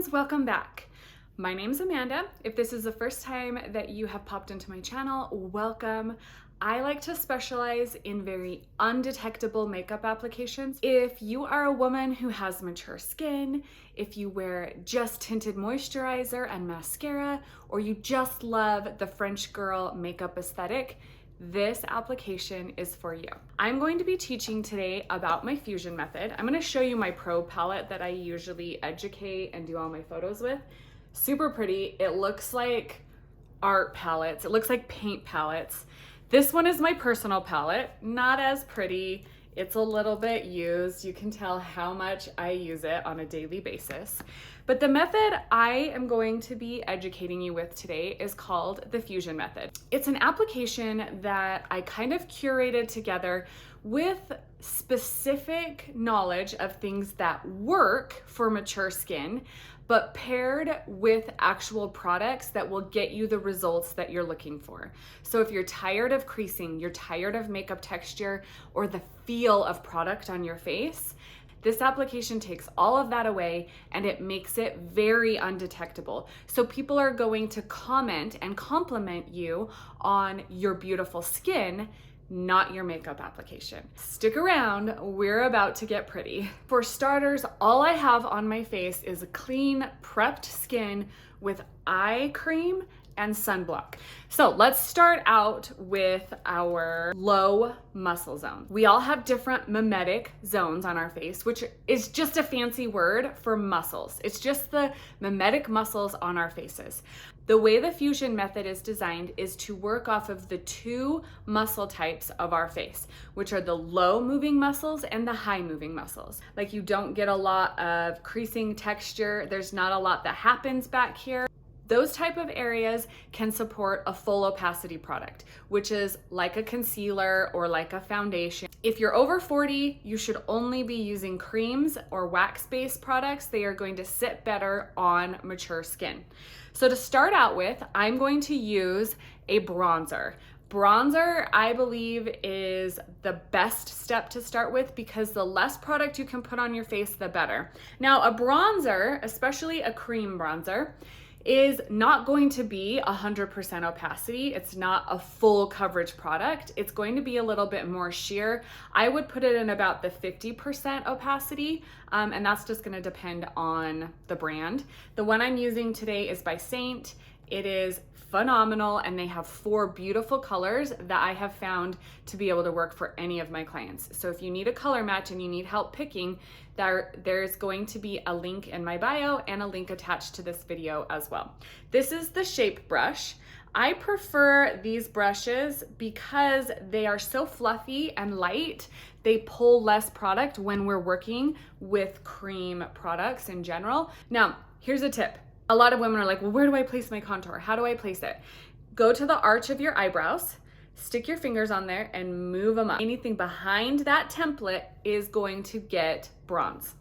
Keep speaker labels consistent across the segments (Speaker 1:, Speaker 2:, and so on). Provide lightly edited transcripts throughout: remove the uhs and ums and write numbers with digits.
Speaker 1: friends, welcome back. My name's Amanda. If this is the first time that you have popped into my channel, welcome. I like to specialize in very undetectable makeup applications. If you are a woman who has mature skin, if you wear just tinted moisturizer and mascara, or you just love the French girl makeup aesthetic, this application is for you. I'm going to be teaching today about my fusion method. I'm going to show you my pro palette that I usually educate and do all my photos with. Super pretty. It looks like art palettes. It looks like paint palettes. This one is my personal palette, not as pretty. It's a little bit used. You can tell how much I use it on a daily basis. But the method I am going to be educating you with today is called the fusion method. It's an application that I kind of curated together with specific knowledge of things that work for mature skin, but paired with actual products that will get you the results that you're looking for. So if you're tired of creasing, you're tired of makeup texture or the feel of product on your face, this application takes all of that away and it makes it very undetectable. So people are going to comment and compliment you on your beautiful skin, not your makeup application. Stick around, we're about to get pretty. For starters, all I have on my face is a clean, prepped skin with eye cream and sunblock. So let's start out with our low muscle zone. We all have different mimetic zones on our face, which is just a fancy word for muscles. It's just the mimetic muscles on our faces. The way the fusion method is designed is to work off of the two muscle types of our face, which are the low moving muscles and the high moving muscles. Like you don't get a lot of creasing texture. There's not a lot that happens back here. Those type of areas can support a full opacity product, which is like a concealer or like a foundation. If you're over 40, you should only be using creams or wax-based products. They are going to sit better on mature skin. So to start out with, I'm going to use a bronzer. Bronzer, I believe, is the best step to start with because the less product you can put on your face, the better. Now, a bronzer, especially a cream bronzer, is not going to be 100% opacity. It's not a full coverage product. It's going to be a little bit more sheer. I would put it in about the 50% opacity, and that's just gonna depend on the brand. The one I'm using today is by Saint. It is phenomenal, and they have 4 beautiful colors that I have found to be able to work for any of my clients. So if you need a color match and you need help picking, there's going to be a link in my bio and a link attached to this video as well. This is the Shape brush. I prefer these brushes because they are so fluffy and light. They pull less product when we're working with cream products in general. Now, here's a tip. A lot of women are like, well, where do I place my contour? How do I place it? Go to the arch of your eyebrows, stick your fingers on there and move them up. Anything behind that template is going to get bronze.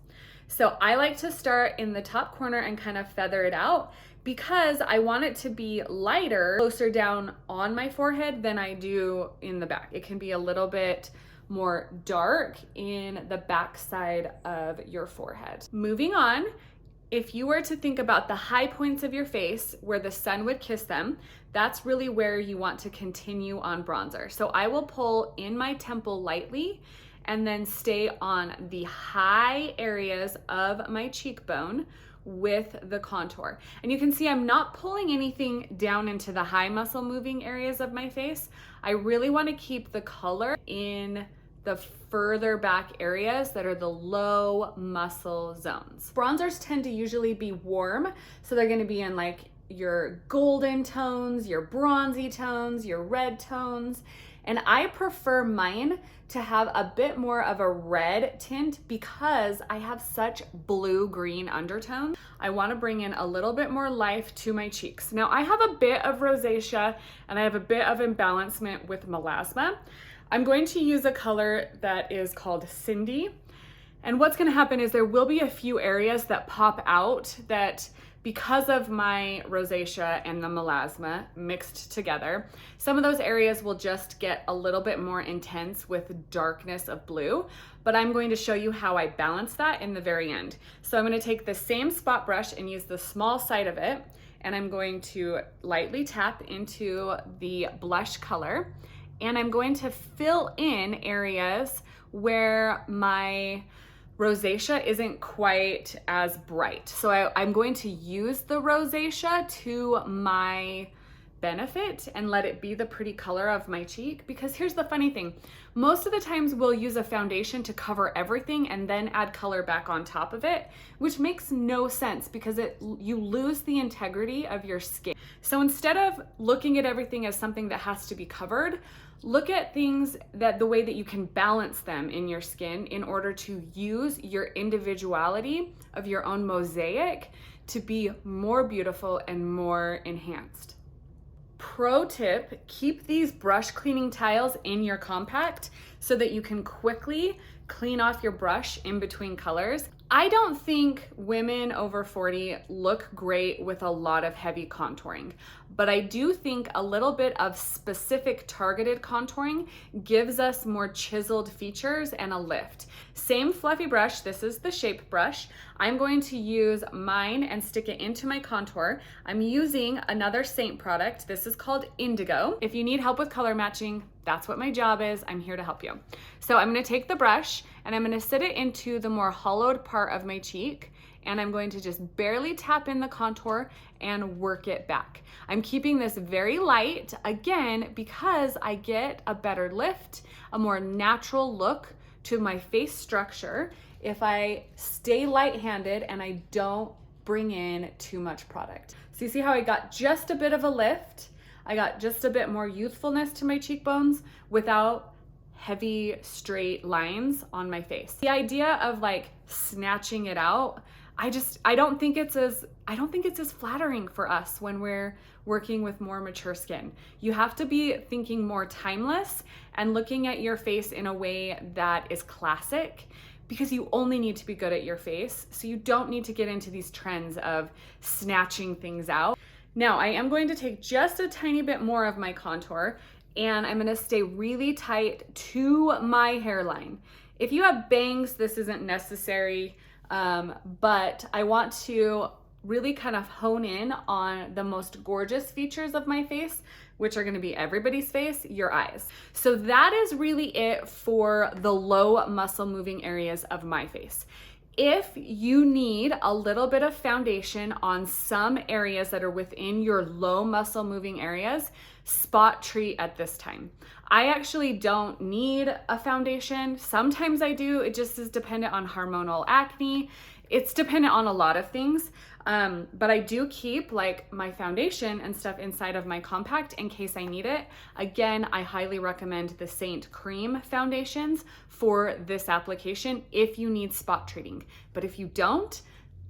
Speaker 1: So I like to start in the top corner and kind of feather it out because I want it to be lighter closer down on my forehead than I do in the back. It can be a little bit more dark in the back side of your forehead. Moving on, if you were to think about the high points of your face where the sun would kiss them, that's really where you want to continue on bronzer. So I will pull in my temple lightly and then stay on the high areas of my cheekbone with the contour. And you can see I'm not pulling anything down into the high muscle moving areas of my face. I really want to keep the color in the further back areas that are the low muscle zones. Bronzers tend to usually be warm, so they're going to be in like your golden tones, your bronzy tones, your red tones, and I prefer mine to have a bit more of a red tint because I have such blue-green undertones. I want to bring in a little bit more life to my cheeks. Now I have a bit of rosacea and I have a bit of imbalancement with melasma. I'm going to use a color that is called Cindy. And what's gonna happen is there will be a few areas that pop out that, because of my rosacea and the melasma mixed together, some of those areas will just get a little bit more intense with darkness of blue, but I'm going to show you how I balance that in the very end. So I'm gonna take the same spot brush and use the small side of it, and I'm going to lightly tap into the blush color, and I'm going to fill in areas where my rosacea isn't quite as bright. So I'm going to use the rosacea to my benefit and let it be the pretty color of my cheek, because here's the funny thing. Most of the times we'll use a foundation to cover everything and then add color back on top of it, which makes no sense because you lose the integrity of your skin. So instead of looking at everything as something that has to be covered, look at things the way that you can balance them in your skin in order to use your individuality of your own mosaic to be more beautiful and more enhanced. Pro tip, keep these brush cleaning tiles in your compact so that you can quickly clean off your brush in between colors. I don't think women over 40 look great with a lot of heavy contouring, but I do think a little bit of specific targeted contouring gives us more chiseled features and a lift. Same fluffy brush, this is the shape brush. I'm going to use mine and stick it into my contour. I'm using another Saint product. This is called Indigo. If you need help with color matching, that's what my job is. I'm here to help you. So I'm gonna take the brush and I'm gonna sit it into the more hollowed part of my cheek, and I'm going to just barely tap in the contour and work it back. I'm keeping this very light, again, because I get a better lift, a more natural look to my face structure if I stay light-handed and I don't bring in too much product. So you see how I got just a bit of a lift? I got just a bit more youthfulness to my cheekbones without heavy straight lines on my face. The idea of like snatching it out, I don't think it's as flattering for us when we're working with more mature skin. You have to be thinking more timeless and looking at your face in a way that is classic, because you only need to be good at your face. So you don't need to get into these trends of snatching things out. Now I am going to take just a tiny bit more of my contour, and I'm gonna stay really tight to my hairline. If you have bangs, this isn't necessary, but I want to really kind of hone in on the most gorgeous features of my face, which are gonna be everybody's face, your eyes. So that is really it for the low muscle moving areas of my face. If you need a little bit of foundation on some areas that are within your low muscle moving areas, spot treat at this time. I actually don't need a foundation. Sometimes I do. It just is dependent on hormonal acne. It's dependent on a lot of things. But I do keep like my foundation and stuff inside of my compact in case I need it. Again, I highly recommend the Saint Cream foundations for this application if you need spot treating. But if you don't,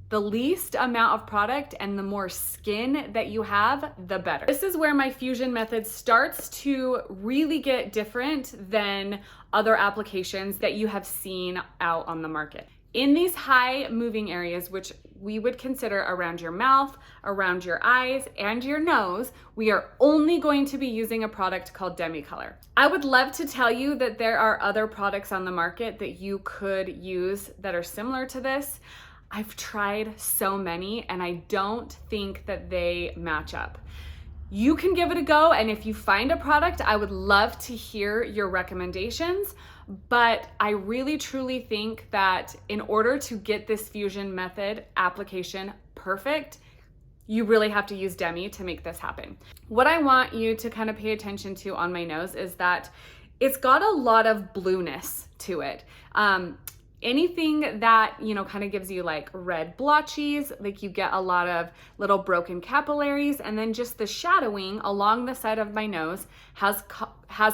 Speaker 1: the least amount of product and the more skin that you have, the better. This is where my fusion method starts to really get different than other applications that you have seen out on the market. In these high moving areas, which we would consider around your mouth, around your eyes, and your nose, we are only going to be using a product called Demi Color. I would love to tell you that there are other products on the market that you could use that are similar to this. I've tried so many and I don't think that they match up. You can give it a go, and if you find a product, I would love to hear your recommendations, but I really truly think that in order to get this fusion method application perfect, you really have to use Demi to make this happen. What I want you to kind of pay attention to on my nose is that it's got a lot of blueness to it. Anything that, you know, kind of gives you like red blotches, like you get a lot of little broken capillaries, and then just the shadowing along the side of my nose has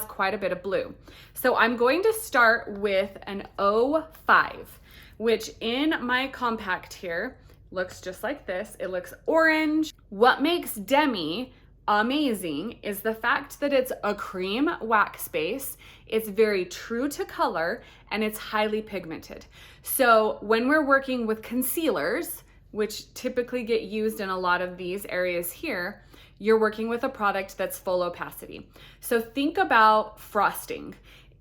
Speaker 1: quite a bit of blue. So I'm going to start with an 05, which in my compact here looks just like this. It looks orange. What makes Demi amazing is the fact that it's a cream wax base, it's very true to color, and it's highly pigmented. So when we're working with concealers, which typically get used in a lot of these areas here, you're working with a product that's full opacity. So think about frosting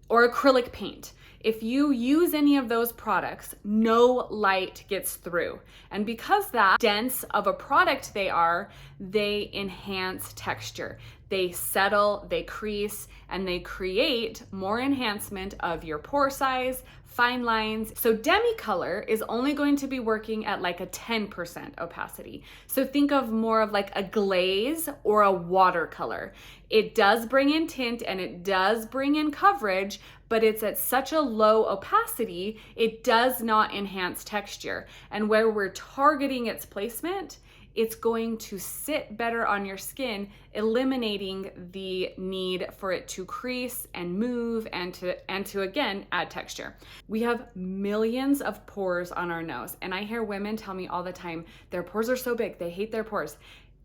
Speaker 1: or acrylic paint. If you use any of those products, no light gets through. And because that dense of a product they enhance texture. They settle, they crease, and they create more enhancement of your pore size, fine lines. So Demi color is only going to be working at like a 10% opacity. So think of more of like a glaze or a watercolor. It does bring in tint and it does bring in coverage, but it's at such a low opacity, it does not enhance texture. And where we're targeting its placement, it's going to sit better on your skin, eliminating the need for it to crease and move and to again add texture. We have millions of pores on our nose, and I hear women tell me all the time their pores are so big, they hate their pores.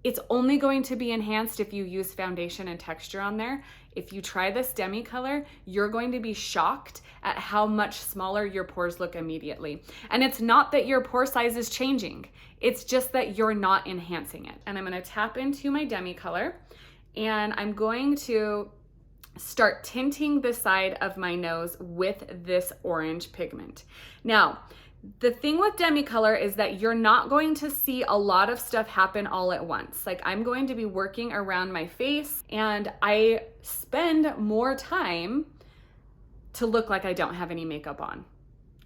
Speaker 1: It's only going to be enhanced if you use foundation and texture on there. If you try this Demi color, you're going to be shocked at how much smaller your pores look immediately. And it's not that your pore size is changing, it's just that you're not enhancing it. And I'm gonna tap into my Demi color, and I'm going to start tinting the side of my nose with this orange pigment. Now, the thing with Demi color is that you're not going to see a lot of stuff happen all at once. Like, I'm going to be working around my face, and I spend more time to look like I don't have any makeup on.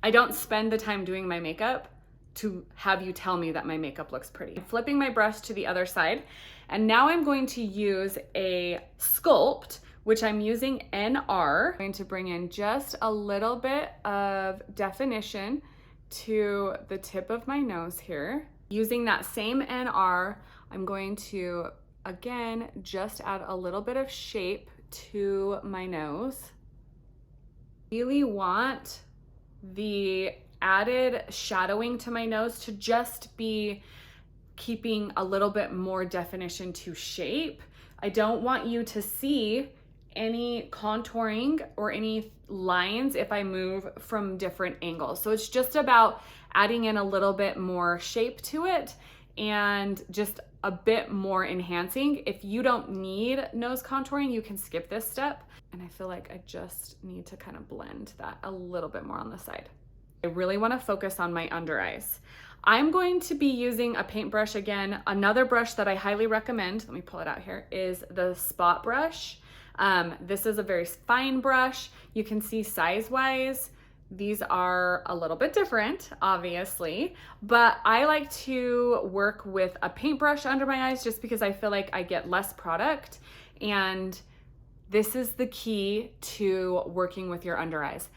Speaker 1: I don't spend the time doing my makeup to have you tell me that my makeup looks pretty. I'm flipping my brush to the other side, and now I'm going to use a sculpt, which I'm using NR. I'm going to bring in just a little bit of definition to the tip of my nose here. Using that same NR, I'm going to, again, just add a little bit of shape to my nose. Really want the added shadowing to my nose to just be keeping a little bit more definition to shape. I don't want you to see any contouring or any lines if I move from different angles. So it's just about adding in a little bit more shape to it and just a bit more enhancing. If you don't need nose contouring, you can skip this step. And I feel like I just need to kind of blend that a little bit more on the side. I really want to focus on my under eyes. I'm going to be using a paintbrush again. Another brush that I highly recommend, let me pull it out here, is the Spot brush. This is a very fine brush. You can see size-wise, these are a little bit different, obviously, but I like to work with a paintbrush under my eyes just because I feel like I get less product, and this is the key to working with your under eyes.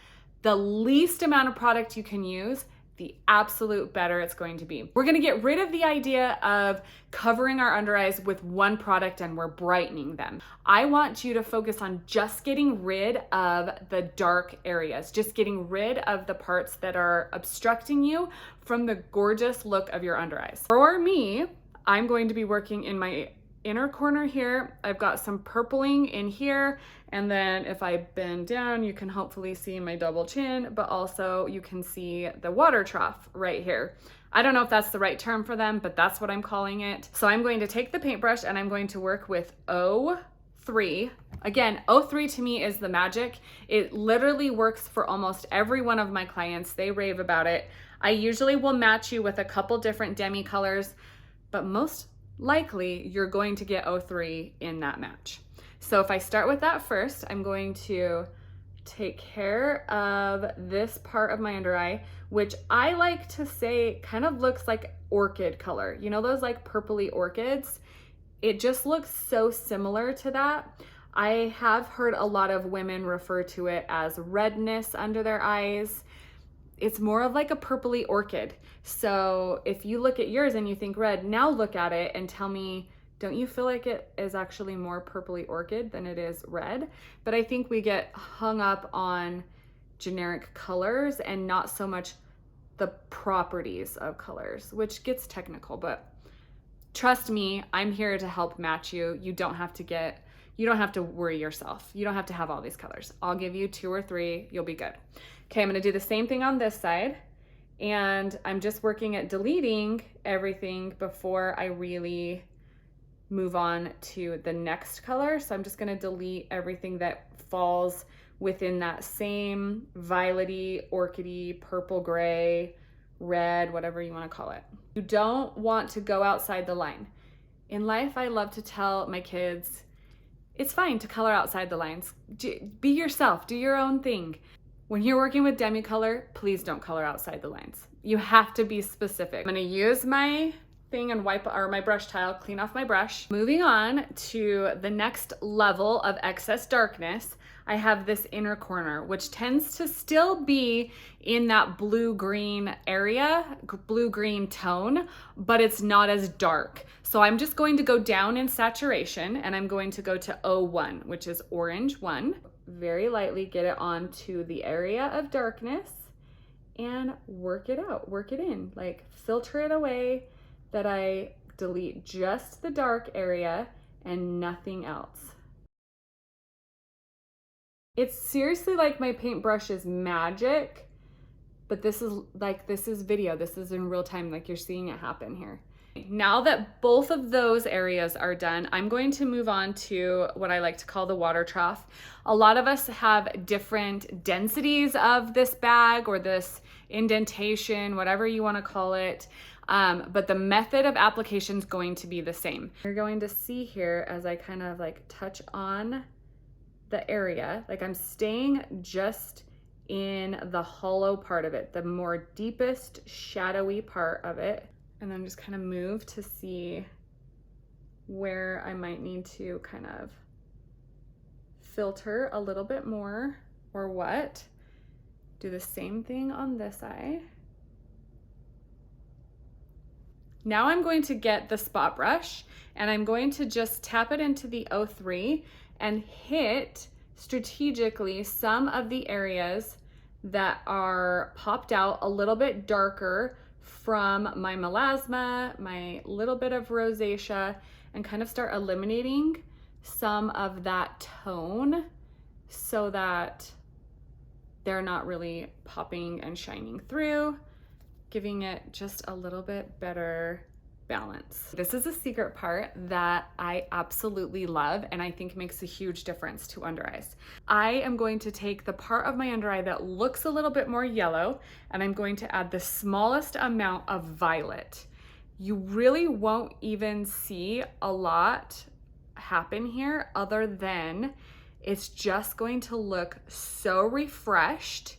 Speaker 1: The least amount of product you can use, the absolute better it's going to be. We're gonna get rid of the idea of covering our under eyes with one product and we're brightening them. I want you to focus on just getting rid of the dark areas, just getting rid of the parts that are obstructing you from the gorgeous look of your under eyes. For me, I'm going to be working in my inner corner here. I've got some purpling in here, and then if I bend down, you can hopefully see my double chin, but also you can see the water trough right here. I don't know if that's the right term for them, but that's what I'm calling it. So I'm going to take the paintbrush and I'm going to work with 03. Again, 03 to me is the magic. It literally works for almost every one of my clients. They rave about it. I usually will match you with a couple different Demi colors, but most likely you're going to get 03 in that match. So if I start with that first, I'm going to take care of this part of my under eye, which I like to say kind of looks like orchid color. You know those like purpley orchids? It just looks so similar to that. I have heard a lot of women refer to it as redness under their eyes. It's more of like a purpley orchid. So if you look at yours and you think red, now look at it and tell me, don't you feel like it is actually more purpley orchid than it is red? But I think we get hung up on generic colors and not so much the properties of colors, which gets technical, but Trust me, I'm here to help match you. You don't have to worry yourself. You don't have to have all these colors. I'll give you 2 or 3, you'll be good. Okay, I'm gonna do the same thing on this side, and I'm just working at deleting everything before I really move on to the next color. So I'm just gonna delete everything that falls within that same violety, orchidy, purple gray, red, whatever you wanna call it. You don't want to go outside the line. In life, I love to tell my kids, it's fine to color outside the lines. Be yourself, do your own thing. When you're working with Demi color, please don't color outside the lines. You have to be specific. I'm gonna use my thing and my brush tile, clean off my brush. Moving on to the next level of excess darkness, I have this inner corner, which tends to still be in that blue-green area, blue-green tone, but it's not as dark. So I'm just going to go down in saturation, and I'm going to go to 01, which is orange 1. Very lightly get it onto the area of darkness and work it out, work it in, like filter it away that I delete just the dark area and nothing else. It's seriously like my paintbrush is magic, but this is video. This is in real time, like you're seeing it happen here. Now that both of those areas are done, I'm going to move on to what I like to call the water trough. A lot of us have different densities of this bag or this indentation, whatever you want to call it. But the method of application is going to be the same. You're going to see here as I kind of like touch on the area, like I'm staying just in the hollow part of it, the more deepest shadowy part of it. And then just kind of move to see where I might need to kind of filter a little bit more or what. Do the same thing on this eye. Now I'm going to get the spot brush and I'm going to just tap it into the 03 and hit strategically some of the areas that are popped out a little bit darker from my melasma, my little bit of rosacea, and kind of start eliminating some of that tone so that they're not really popping and shining through, giving it just a little bit better balance. This is a secret part that I absolutely love and I think makes a huge difference to under eyes. I am going to take the part of my under eye that looks a little bit more yellow and I'm going to add the smallest amount of violet. You really won't even see a lot happen here other than it's just going to look so refreshed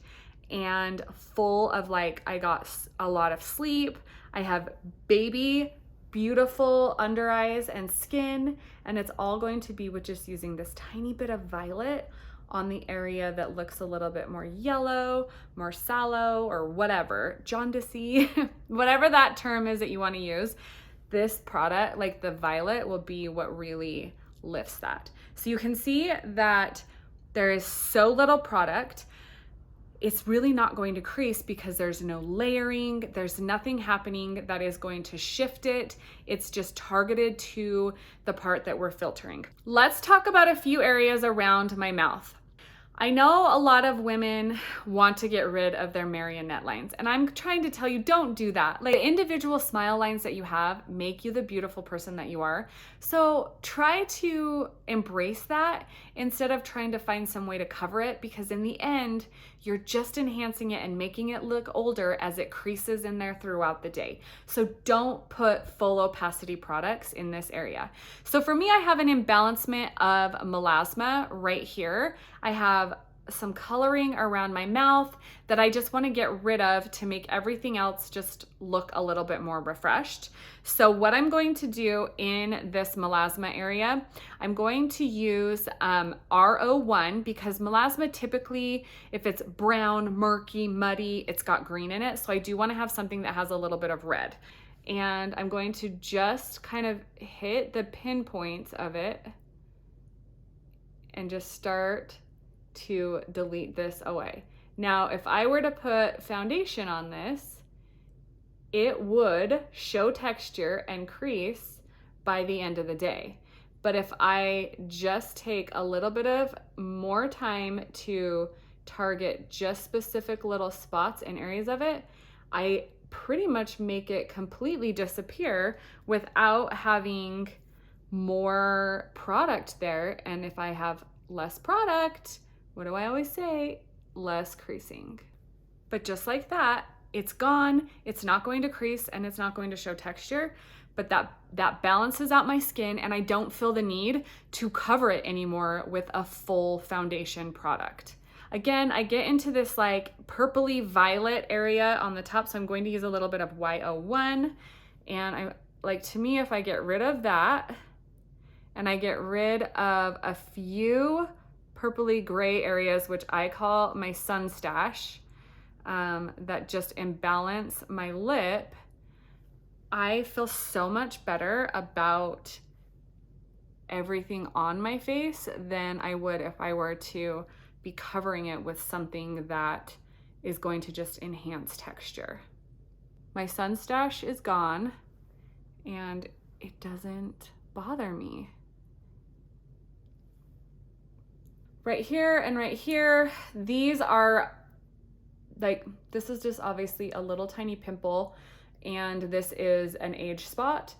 Speaker 1: and full of like, I got a lot of sleep. I have baby, beautiful under eyes and skin, and it's all going to be with just using this tiny bit of violet on the area that looks a little bit more yellow, more sallow, or whatever, jaundicey, whatever that term is that you want to use. This product, like the violet, will be what really lifts that. So you can see that there is so little product. It's really not going to crease because there's no layering, there's nothing happening that is going to shift it. It's just targeted to the part that we're filtering. Let's talk about a few areas around my mouth. I know a lot of women want to get rid of their marionette lines, and I'm trying to tell you, don't do that. Like, the individual smile lines that you have make you the beautiful person that you are. So try to embrace that instead of trying to find some way to cover it, because in the end, you're just enhancing it and making it look older as it creases in there throughout the day. So don't put full opacity products in this area. So for me, I have an imbalancement of melasma right here. I have some coloring around my mouth that I just want to get rid of to make everything else just look a little bit more refreshed. So what I'm going to do in this melasma area, I'm going to use R01 because melasma typically, if it's brown, murky, muddy, it's got green in it. So I do want to have something that has a little bit of red. And I'm going to just kind of hit the pinpoints of it and just start to delete this away. Now, if I were to put foundation on this, it would show texture and crease by the end of the day. But if I just take a little bit of more time to target just specific little spots and areas of it, I pretty much make it completely disappear without having more product there. And if I have less product, what do I always say? Less creasing. But just like that, it's gone. It's not going to crease and it's not going to show texture, but that balances out my skin and I don't feel the need to cover it anymore with a full foundation product. Again, I get into this like purpley violet area on the top, so I'm going to use a little bit of Y01. And to me, if I get rid of that and I get rid of a few purpley gray areas, which I call my sun stash, that just imbalance my lip, I feel so much better about everything on my face than I would if I were to be covering it with something that is going to just enhance texture. My sun stash is gone and it doesn't bother me. Right here and right here, these are this is just obviously a little tiny pimple, and this is an age spot.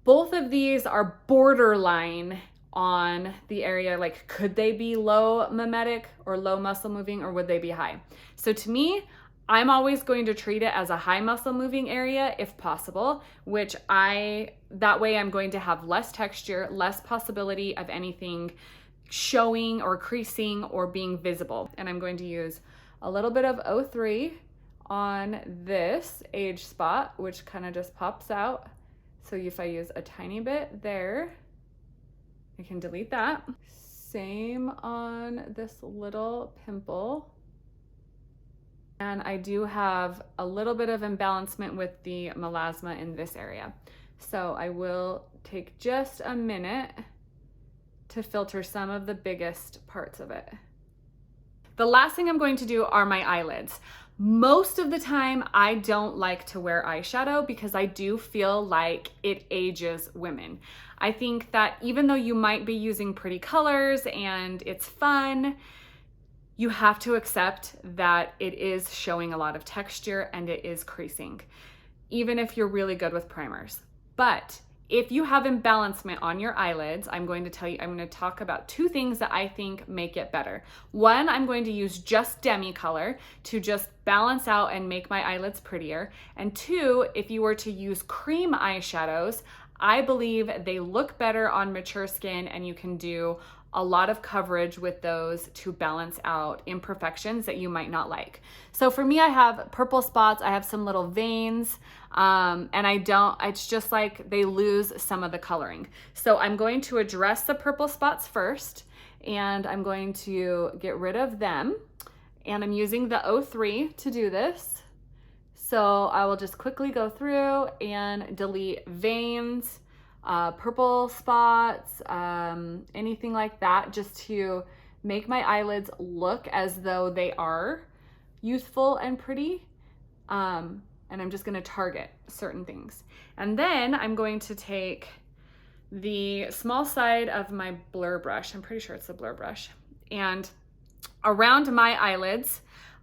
Speaker 1: Both of these are borderline on the area, like could they be low mimetic or low muscle moving, or would they be high? So to me, I'm always going to treat it as a high muscle moving area if possible, that way I'm going to have less texture, less possibility of anything showing or creasing or being visible. And I'm going to use a little bit of O3 on this age spot, which kind of just pops out. So if I use a tiny bit there, I can delete that. Same on this little pimple. And I do have a little bit of imbalancement with the melasma in this area. So I will take just a minute to filter some of the biggest parts of it. The last thing I'm going to do are my eyelids. Most of the time, I don't like to wear eyeshadow because I do feel like it ages women. I think that even though you might be using pretty colors and it's fun, you have to accept that it is showing a lot of texture and it is creasing, even if you're really good with primers. But if you have imbalancement on your eyelids, I'm going to talk about two things that I think make it better. One, I'm going to use just Demi color to just balance out and make my eyelids prettier. And two, if you were to use cream eyeshadows, I believe they look better on mature skin and you can do a lot of coverage with those to balance out imperfections that you might not like. So for me, I have purple spots, I have some little veins, and it's just like they lose some of the coloring. So I'm going to address the purple spots first, and I'm going to get rid of them. And I'm using the O3 to do this. So I will just quickly go through and delete veins, purple spots, anything like that, just to make my eyelids look as though they are youthful and pretty. And I'm just gonna target certain things. And then I'm going to take the small side of my blur brush, I'm pretty sure it's the blur brush, and around my eyelids,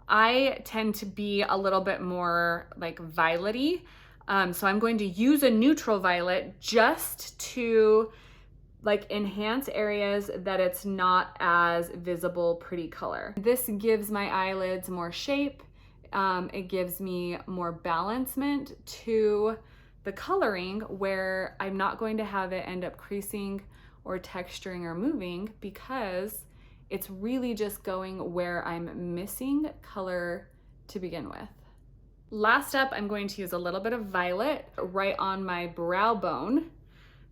Speaker 1: I tend to be a little bit more like violet-y. So I'm going to use a neutral violet just to like enhance areas that it's not as visible pretty color. This gives my eyelids more shape. It gives me more balancement to the coloring where I'm not going to have it end up creasing or texturing or moving because it's really just going where I'm missing color to begin with. Last up, I'm going to use a little bit of violet right on my brow bone,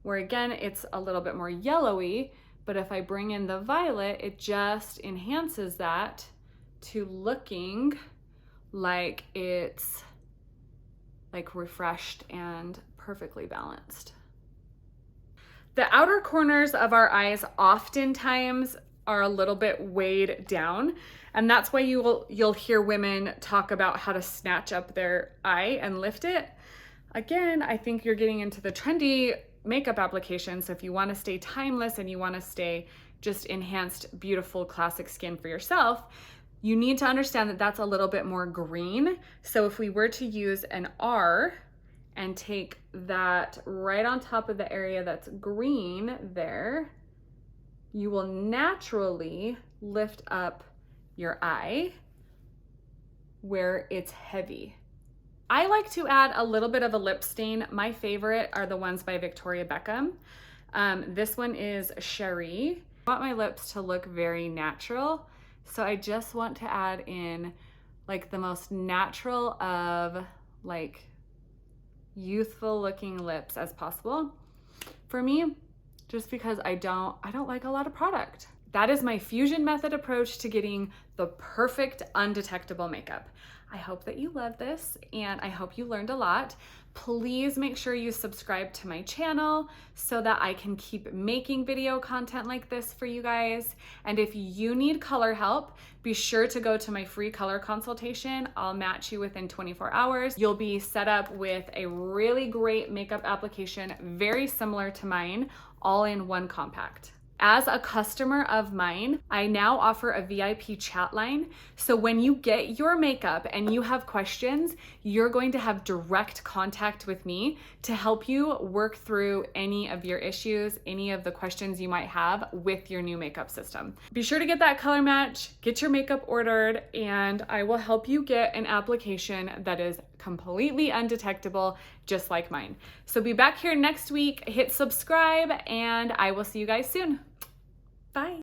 Speaker 1: where again, it's a little bit more yellowy, but if I bring in the violet, it just enhances that to looking like it's like refreshed and perfectly balanced. The outer corners of our eyes oftentimes are a little bit weighed down, and that's why you'll hear women talk about how to snatch up their eye and lift it. Again, I think you're getting into the trendy makeup application. So if you want to stay timeless and you want to stay just enhanced, beautiful, classic skin for yourself, you need to understand that that's a little bit more green. So if we were to use an R and take that right on top of the area that's green there, you will naturally lift up your eye where it's heavy. I like to add a little bit of a lip stain. My favorite are the ones by Victoria Beckham. This one is Cherie. I want my lips to look very natural, so I just want to add in like the most natural of like youthful looking lips as possible for me, just because I don't like a lot of product. That is my fusion method approach to getting the perfect undetectable makeup. I hope that you love this and I hope you learned a lot. Please make sure you subscribe to my channel so that I can keep making video content like this for you guys. And if you need color help, be sure to go to my free color consultation. I'll match you within 24 hours. You'll be set up with a really great makeup application, very similar to mine, all in one compact. As a customer of mine, I now offer a VIP chat line. So when you get your makeup and you have questions, you're going to have direct contact with me to help you work through any of your issues, any of the questions you might have with your new makeup system. Be sure to get that color match, get your makeup ordered, and I will help you get an application that is completely undetectable, just like mine. So be back here next week, hit subscribe, and I will see you guys soon. Bye.